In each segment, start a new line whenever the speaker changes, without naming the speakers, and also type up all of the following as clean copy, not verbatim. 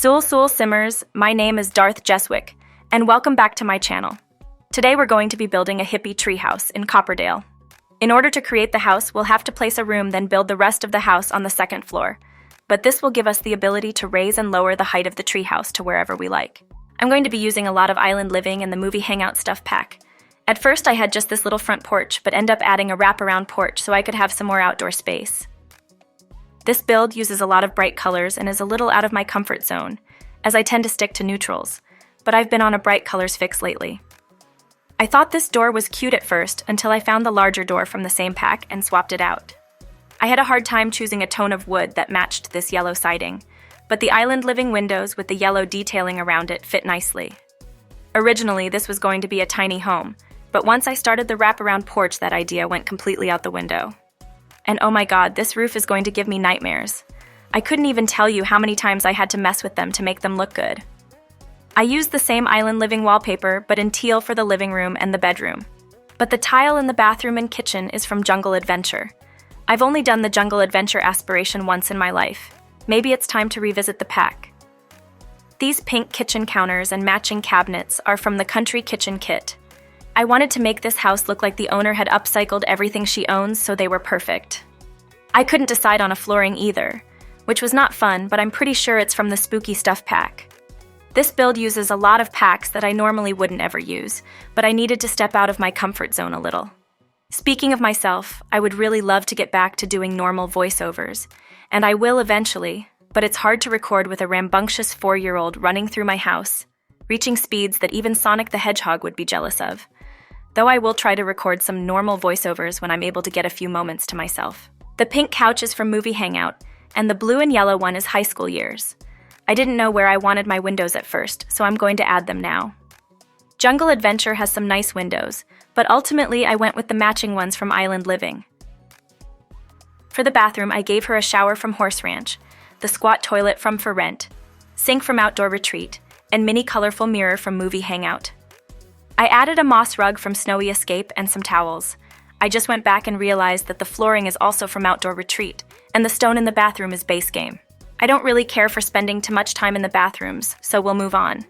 Sul Simmers, my name is Darth Jeswick, and welcome back to my channel. Today we're going to be building a hippie treehouse in Copperdale. In order to create the house, we'll have to place a room, then build the rest of the house on the second floor. But this will give us the ability to raise and lower the height of the treehouse to wherever we like. I'm going to be using a lot of island living and the movie hangout stuff pack. At first I had just this little front porch, but end up adding a wraparound porch so I could have some more outdoor space. This build uses a lot of bright colors and is a little out of my comfort zone, as I tend to stick to neutrals, but I've been on a bright colors fix lately. I thought this door was cute at first until I found the larger door from the same pack and swapped it out. I had a hard time choosing a tone of wood that matched this yellow siding, but the island living windows with the yellow detailing around it fit nicely. Originally, this was going to be a tiny home, but once I started the wraparound porch, that idea went completely out the window. And oh my god, this roof is going to give me nightmares. I couldn't even tell you how many times I had to mess with them to make them look good. I used the same island living wallpaper, but in teal for the living room and the bedroom. But the tile in the bathroom and kitchen is from Jungle Adventure. I've only done the Jungle Adventure aspiration once in my life. Maybe it's time to revisit the pack. These pink kitchen counters and matching cabinets are from the Country Kitchen Kit. I wanted to make this house look like the owner had upcycled everything she owns, so they were perfect. I couldn't decide on a flooring either, which was not fun, but I'm pretty sure it's from the Spooky Stuff pack. This build uses a lot of packs that I normally wouldn't ever use, but I needed to step out of my comfort zone a little. Speaking of myself, I would really love to get back to doing normal voiceovers, and I will eventually, but it's hard to record with a rambunctious 4-year-old running through my house, reaching speeds that even Sonic the Hedgehog would be jealous of. Though I will try to record some normal voiceovers when I'm able to get a few moments to myself. The pink couch is from Movie Hangout, and the blue and yellow one is High School Years. I didn't know where I wanted my windows at first, so I'm going to add them now. Jungle Adventure has some nice windows, but ultimately I went with the matching ones from Island Living. For the bathroom, I gave her a shower from Horse Ranch, the squat toilet from For Rent, sink from Outdoor Retreat, and mini colorful mirror from Movie Hangout. I added a moss rug from Snowy Escape and some towels. I just went back and realized that the flooring is also from Outdoor Retreat, and the stone in the bathroom is Base Game. I don't really care for spending too much time in the bathrooms, so we'll move on.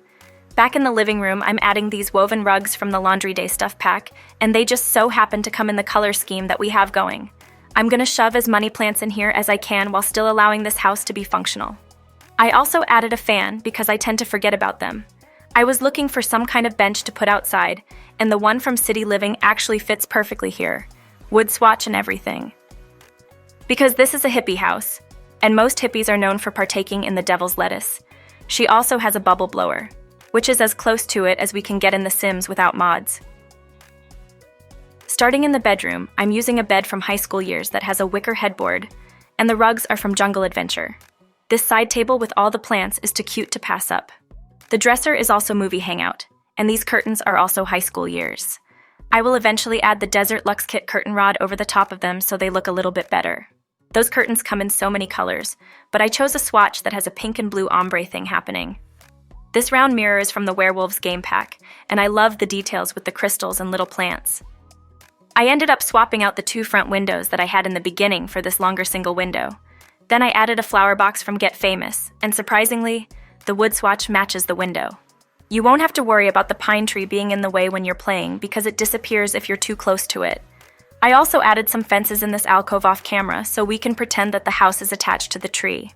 Back in the living room, I'm adding these woven rugs from the Laundry Day Stuff pack, and they just so happen to come in the color scheme that we have going. I'm gonna shove as many plants in here as I can while still allowing this house to be functional. I also added a fan because I tend to forget about them. I was looking for some kind of bench to put outside, and the one from City Living actually fits perfectly here. Wood swatch and everything. Because this is a hippie house, and most hippies are known for partaking in the devil's lettuce. She also has a bubble blower, which is as close to it as we can get in The Sims without mods. Starting in the bedroom, I'm using a bed from High School Years that has a wicker headboard, and the rugs are from Jungle Adventure. This side table with all the plants is too cute to pass up. The dresser is also Movie Hangout, and these curtains are also High School Years. I will eventually add the Desert Luxe Kit curtain rod over the top of them so they look a little bit better. Those curtains come in so many colors, but I chose a swatch that has a pink and blue ombre thing happening. This round mirror is from the Werewolves game pack, and I love the details with the crystals and little plants. I ended up swapping out the 2 front windows that I had in the beginning for this longer single window. Then I added a flower box from Get Famous, and surprisingly, the wood swatch matches the window. You won't have to worry about the pine tree being in the way when you're playing because it disappears if you're too close to it. I also added some fences in this alcove off camera so we can pretend that the house is attached to the tree.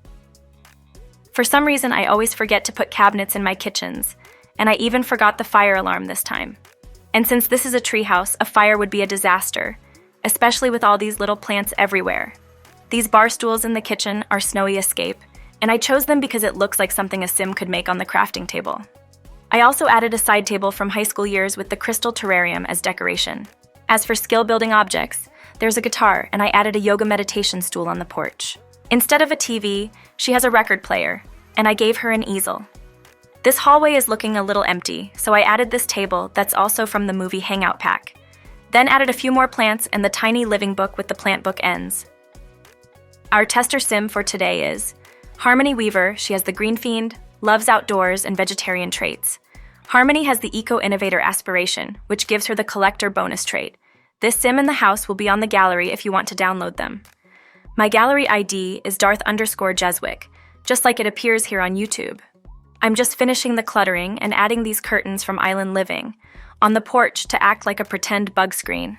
For some reason, I always forget to put cabinets in my kitchens, and I even forgot the fire alarm this time. And since this is a tree house, a fire would be a disaster, especially with all these little plants everywhere. These bar stools in the kitchen are Snowy Escape, and I chose them because it looks like something a sim could make on the crafting table. I also added a side table from High School Years with the crystal terrarium as decoration. As for skill building objects, there's a guitar, and I added a yoga meditation stool on the porch. Instead of a TV, she has a record player, and I gave her an easel. This hallway is looking a little empty, so I added this table that's also from the Movie Hangout pack. Then added a few more plants and the tiny living book with the plant book ends. Our tester sim for today is Harmony Weaver. She has the Green Fiend, loves outdoors, and vegetarian traits. Harmony has the Eco-Innovator aspiration, which gives her the Collector bonus trait. This sim in the house will be on the gallery if you want to download them. My gallery ID is Darth_Jeswick, just like it appears here on YouTube. I'm just finishing the cluttering and adding these curtains from Island Living on the porch to act like a pretend bug screen.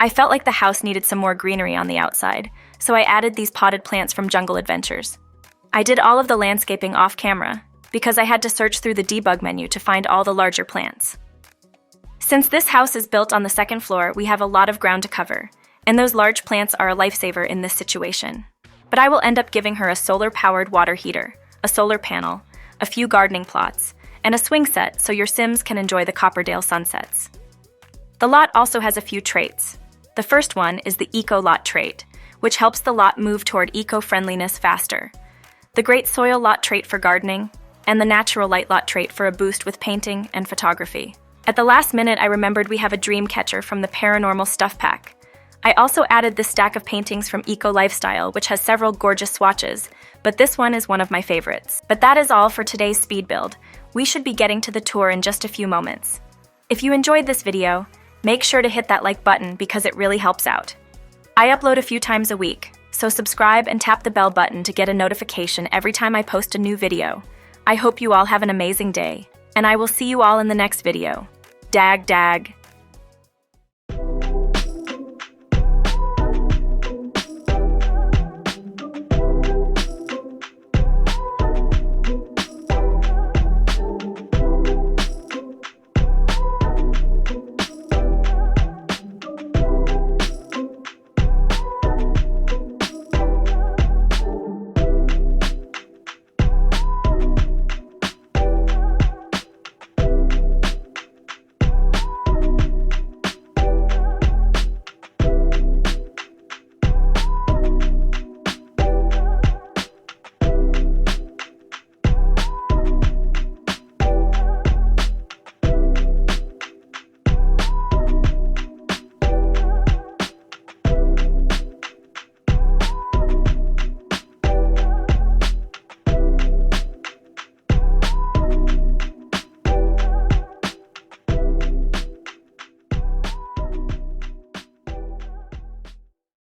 I felt like the house needed some more greenery on the outside, so I added these potted plants from Jungle Adventures. I did all of the landscaping off camera because I had to search through the debug menu to find all the larger plants. Since this house is built on the second floor, we have a lot of ground to cover, and those large plants are a lifesaver in this situation. But I will end up giving her a solar-powered water heater, a solar panel, a few gardening plots, and a swing set so your Sims can enjoy the Copperdale sunsets. The lot also has a few traits. The first one is the Eco-Lot trait, which helps the lot move toward eco-friendliness faster. The Great Soil Lot trait for gardening, and the Natural Light Lot trait for a boost with painting and photography. At the last minute, I remembered we have a dream catcher from the Paranormal Stuff Pack. I also added this stack of paintings from Eco Lifestyle, which has several gorgeous swatches, but this one is one of my favorites. But that is all for today's speed build. We should be getting to the tour in just a few moments. If you enjoyed this video, make sure to hit that like button because it really helps out. I upload a few times a week, so subscribe and tap the bell button to get a notification every time I post a new video. I hope you all have an amazing day, and I will see you all in the next video. Dag dag.